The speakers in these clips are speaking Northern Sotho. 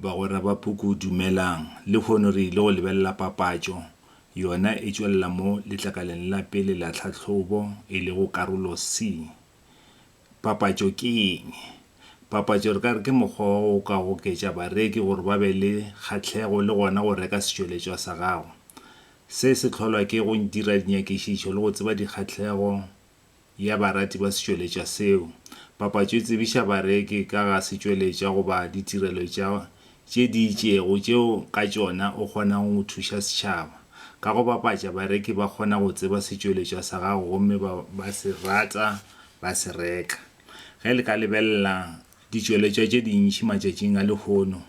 ba gore ba puku dumelang le hono re ile go lebelela papatšo yona e tšwella mo letlakaleng la pele la tlhatlhobo e le go karolo C. Papatšo ke eng? Papatšo re ka re ke mokgwa wa go gokagoketša bareki gore ba be le kgatlhego le gona go reka setšweletšwa sa gago. Se se tlholwa ke go dira dinyakišišo le go tseba dikgatlhego ya barati ba setšweletšwa seo. Papatšo e tsebiša bareki ka ga setšweletšwa goba ditirelo tše di itšego tšeo ka tšona o kgona go thuša setšhaba. Ka go papatša bareki ba kgona go tseba setšweletšwa sa gago gomme ba se rata ba se reka. Ge le ka lebelela ditšweletšwa tše dintši matšatšing a lehono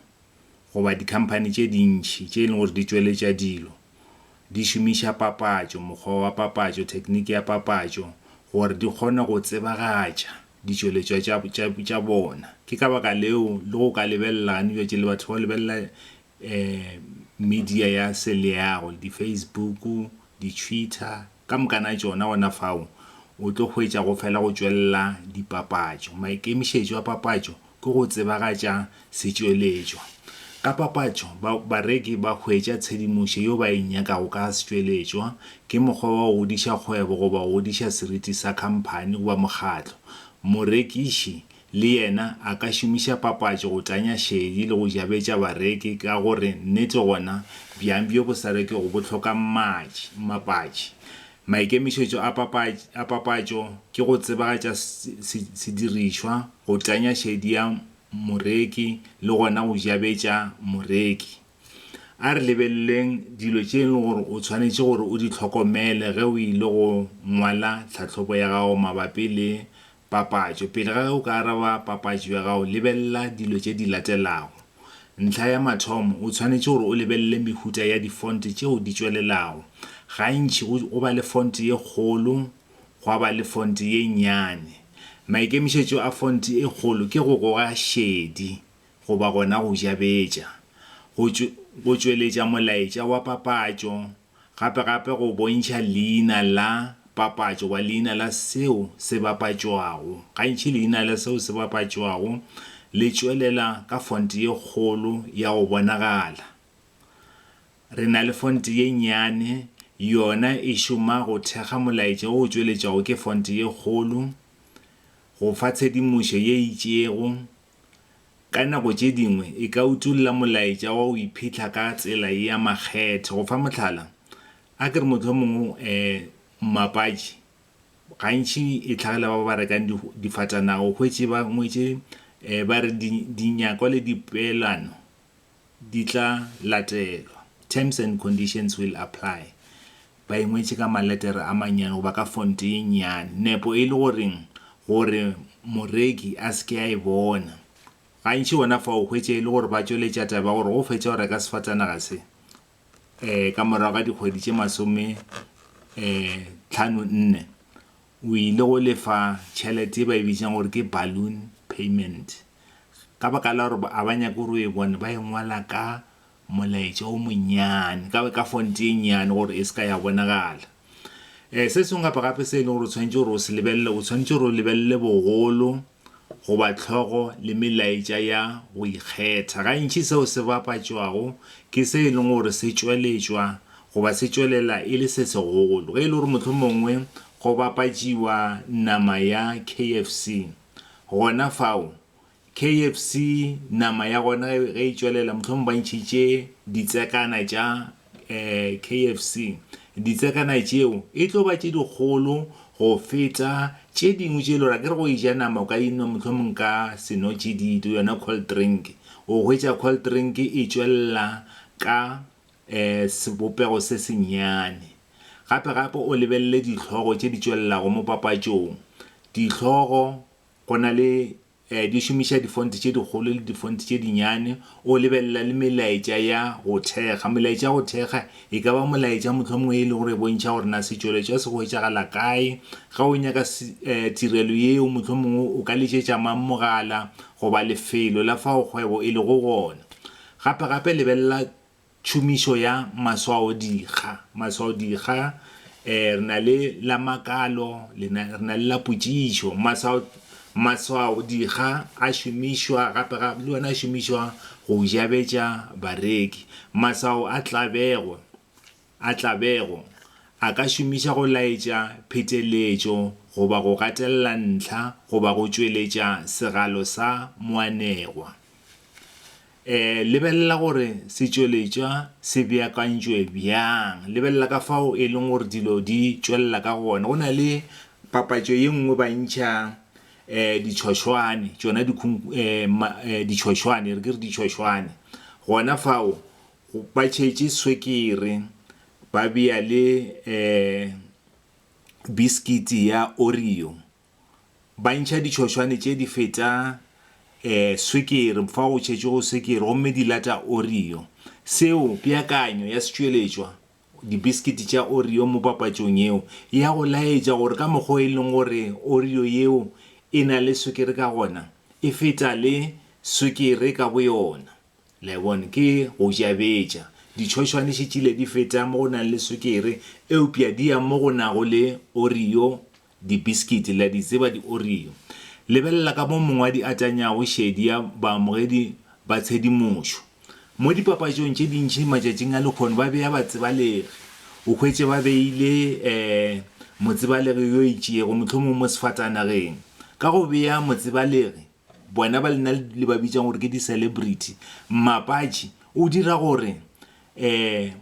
goba dikhamphane tše dintši tše leng gore di tšweletša dilo di šomiša papatšo, mokgwa wa papatšo, tekniki ya papatšo gore di kgone go tsebagatša ditšweletšwa tša bona. Ke ka baka leo le go ka lebelela gane tše le batho ba lebelela media ya seleago, di-Facebook, di-Twitter, ka mokana tšona gona fao o tlo hwetša go fela go tšwelela dipapatšo. Maikemišetšo a papatšo ke go tsebagatša setšweletšwa. Ka papatšo bareki ba hwetša tshedimošo yo ba e nyakago ka setšweletšwa ke mokgwa wa go godiša kgwebo goba go godiša seriti sa khamphane goba mokgatlo. Morekiši le yena a ka šomiša papatšo go tanya šedi le go jabetša bareki ka gore nnete gona bjang bjo bo sa rekego bo hloka mapatši. Maikemišetšo a papatšo ke go tsebagatša sedirišwa, go tanya šedi ya moreki le gona go jabetša moreki. A re lebeleleng dilo tše le gore o tshwanetše gore o di hlokomele ge o ile go ngwala tlhatlhobo ya gago mabapi le papatšo. Pele ga o ka araba papatšo ya gago lebelela dilo tše di latelago. Ntlha ya mathomo o tshwanetše gore o lebelele mehuta ya difonte tšeo di tšwelelago. Gantši go ba le fonte ye kgolo go ba le fonte ye nnyane. Maikemišetšo a fonte e kgolo ke go goga šedi goba gona go jabetša, go tšweletša molaetša wa papatšo, gape go bontšha leina la papatšo wa leina la seo se bapatšwago. Gantši leina la seo se bapatšwago le tšwelela ka fonte ye kgolo ya go bonagala. Re na le fonte ye nnyane yona e šoma go thekga molaetša o tšweletšago ke fonte ye kgolo, go fa tshedimošo ye itšego. Ka nako tše dingwe e ka utulla molaetša wa go iphitlha ka tsela ya makgethe. Go fa mohlala, a ke re motho mongwe mapatši gantši e tlhagela ba rekang difatanago hwetše ba ngwetše ba re dinyakwa le dipeelano di tla latelwa, terms and conditions will apply. Ba ingwetše ka maletere a manyane goba ka fonte ye nnyane, nepo e le gore moreki a se ke a e bona. Gantši gona fao hwetše e le gore ba tšweletša taba gore go fetša go reka sefatanaga se ka morago ga dikgwedi tše 54 o ile go lefa tšhelete ba e bitšang gore ke balloon payment. Ka baka la gore a ba nyaka gore o e bone ba e ngwala ka molaetša o monnyane ka fonte ye nnyane gore e se ka ya bonagala. Se sengwe gape se e leng gore o tshwanetše gore o se lebelele, o tshwanetše gore o lebelele bogolo goba hlogo le melaetša ya go ikgetha. Gantši seo se bapatšwago ke se e leng gore se tšweletšwa goba se tšwelela e le se segolo. Ge e le gore mohlho mongwe go bapatšiwa nama ya KFC, gona fao KFC nama ya gona ge e tšwelela mohlho mongwe ba ntšhitše ditsekana tša KFC. Ditsekana tšeo e tlo ba tše dikgolo go feta tše dingwe tše lora ke re go ija nama o ka inwa mohlho mongwe ka senotšididi yona cold drink. O hwetša cold drink e tšwelela ka sebopego se senyane. Gape o lebelele dihlogo tše di tšwelelago mo papatšong. Dihlogo go na le di šomiša difonte tše dikgolo le difonte tše dinyane. O lebelela le melaetša ya go thekga. Melaetša ya go thekga e ka ba molaetša mohlho mongwe e le gore bontšha gore na setšweletšwa se go hwetšagala kae. Ga o nyaka tirelo yeo mohlho mongwe o ka letšetša mogala goba lefelo la fao kgwebo e le go gona. Gape lebelela tšhomišo ya maswaodikga. Re na le la makalo, re na le la potšišo. maswao dikga a šomišwa gape le ona a šomišwa go jabetša bareki maswao a tlabego a ka šomiša go laetša pheteletšo goba go gatelela ntlha goba go tšweletša segalo sa moanegwa lebelela gore setšweletšwa se beakantšwe bjang lebelela ka fao e leng gore dilo di tšwelela ka gona go na le papatšo ye nngwe ba ntšha ditšhošwane tšona ditšhošwane re ke re ditšhošwane gona fao ba tšhetše swekere ba bea le biskiti ya Oreo ba ntšha ditšhošwane tše di feta swekere fa go tšhetše go swekere gomme di lata Oreo seo peakanyo ya setšweletšwa dibiskiti tša Oreo mo papatšong yeo ya go laetša gore ka mokgwa e leng gore Oreo yeo e na le swekere ka gona e feta le swekere ka boyona le bone ke go jabetša ditšhošwane šitšile di feta mo go nang le swekere eupša di ya mo go nago le Oreo dibiskiti la di tseba di Oreo lebelela ka mo mongwe a di atanyago šedi ya baamogedi ba tshedimošo mo dipapatšong tše dintšhi matšatšing a lekgono ba bea batsebalegi o hwetše ba beile motsebalegi yo itšego mohlomong mo sefatanageng ka go bea motsebalegi bona ba lena le ba bitšang gore ke di-celebrity mmapatši o dira gore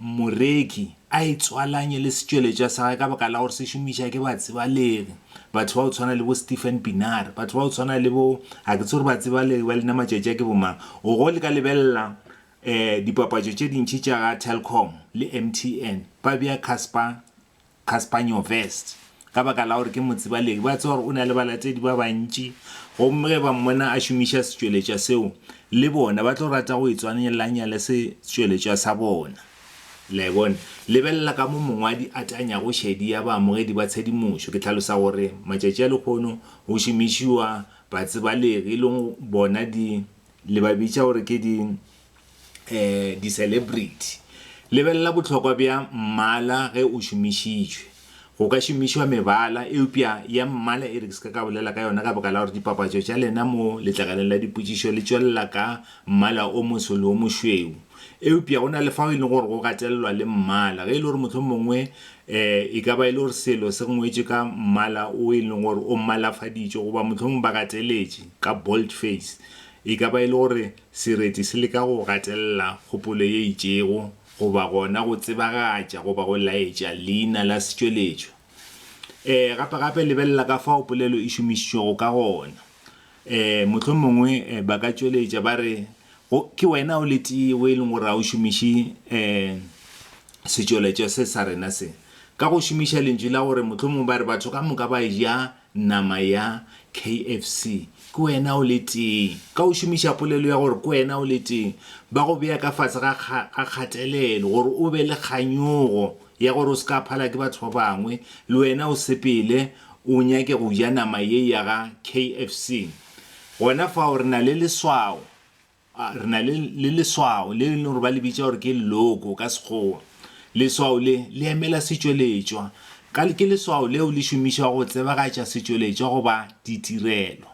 moreki a itswalanye le setšweletšwa sa ka baka la gore se šomiša ke batsebalegi batho ba o tshwana le bo Stephen Pinar batho ba o tshwana le bo a ke tse gore batsebalegi ba lena matšatši a ke bomang o go le ka lebelela dipapatšo tše dintšhi tša ga Telkom le MTN ba bea Casper Nyovest ka baka la gore ke motsebalegi ba tse gore o na le balatedi ba bantši gomme ge ba mmona a šomiša setšweletšwa seo le bona ba tlo rata go itswanelanya le setšweletšwa sa bona le bone lebelela ka mo mongwe a di atanyago šedi ya baamogedi ba tshedimošo ke tlhalosa gore matšatši a lekgono go šomišiwa batsebalegi e leng bona le ba bitša gore ke di-celebrity lebelela bohlokwa bja mmala ge o šomišitšwe go ka šomišwa mebala eupša ya mmala e re ka bolela ka yona ka baka la gore dipapatšo tša lena mo letlakaleng la dipotšišo le tšwelela ka mmala o moso le o mošweu eupša go na le fao e leng gore go gatelelwa le mmala ge e le gore motlho mongwe e ka ba e le gore selo se ngwetše ka mmala o e leng gore o mmalafaditšwe goba motlho mongwe ba gateletše ka bold face e ka ba e le gore sereti se le ka go gatelela kgopolo ye itšego goba gona go tsebagatša goba go laetša leina la setšweletšwa gape lebelela ka fao polelo e šomišitšwego ka gona motlho mongwe ba ka tšweletša ba re ke wena o le tee o e leng gore a o šomiše setšweletšwa se sa rena se ka go šomiša lentšu la gore motlho mongwe ba re batho ka moka ba ja nama ya KFC ke wena o le tee ka o šomiša polelo ya gore ke wena o le tee ba go bea ka fatshe ga kgatelelo gore o be le kganyogo ya gore o se ka phala ke batho ba bangwe le wena o sepele o nyake go ja nama ye ya ga KFC gona fao re na le leswao le e leng gore ba le bitša gore ke logo ka sekgowa leswao le emela setšweletšwa ke leswao leo le šomišwa go tsebagatša setšweletšwa goba ditirelo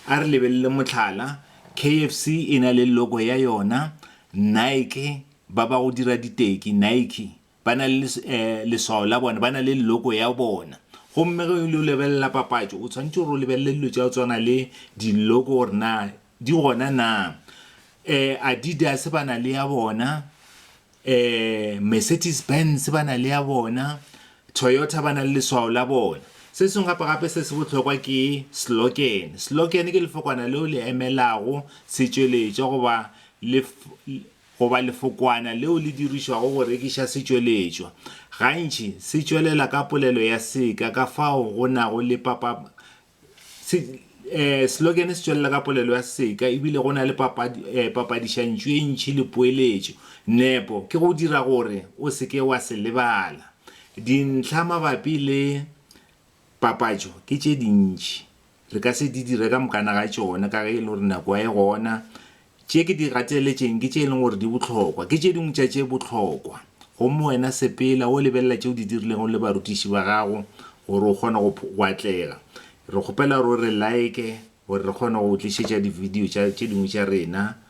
a re lebelele mohlala KFC e na le logo ya yona Nike ba go dira diteki Nike ba na le leswao la bona ba na le logo ya bona gomme ge le lebelela papatšo o tshwanetse gore o lebelele dilo tša o tswana le di-logo gore na di gona na Adidas ba na le ya bona Mercedes Benz ba na le ya bona Toyota ba na le leswao la bona se sengwe gape se se bohlokwa ke slogan ke lefokwana leo le emelago setšweletšwa goba lefokwana leo le dirišwago go rekiša setšweletšwa gantši se tšwelela ka polelo ya seka ka fao go nago le slogan se tšwelela ka polelo ya seka ebile go na le papadišantšo e ntšhi le poeletšo nepo ke go dira gore o seke wa se lebala dintlha mabapi le papatšo ke tše dintši re ka se di dire ka mokana ga tšona ka ge e le gore nako e gona tše ke di gateletšeng ke tše e leng gore di bohlokwa ke tše dingwe tša tše bohlokwa gomme wena sepela o lebelela tšeo di dirilego le barutiši ba gago gore o kgona go atlega re kgopela gore re like gore re kgone go tlišetša di-video tše dingwe tša rena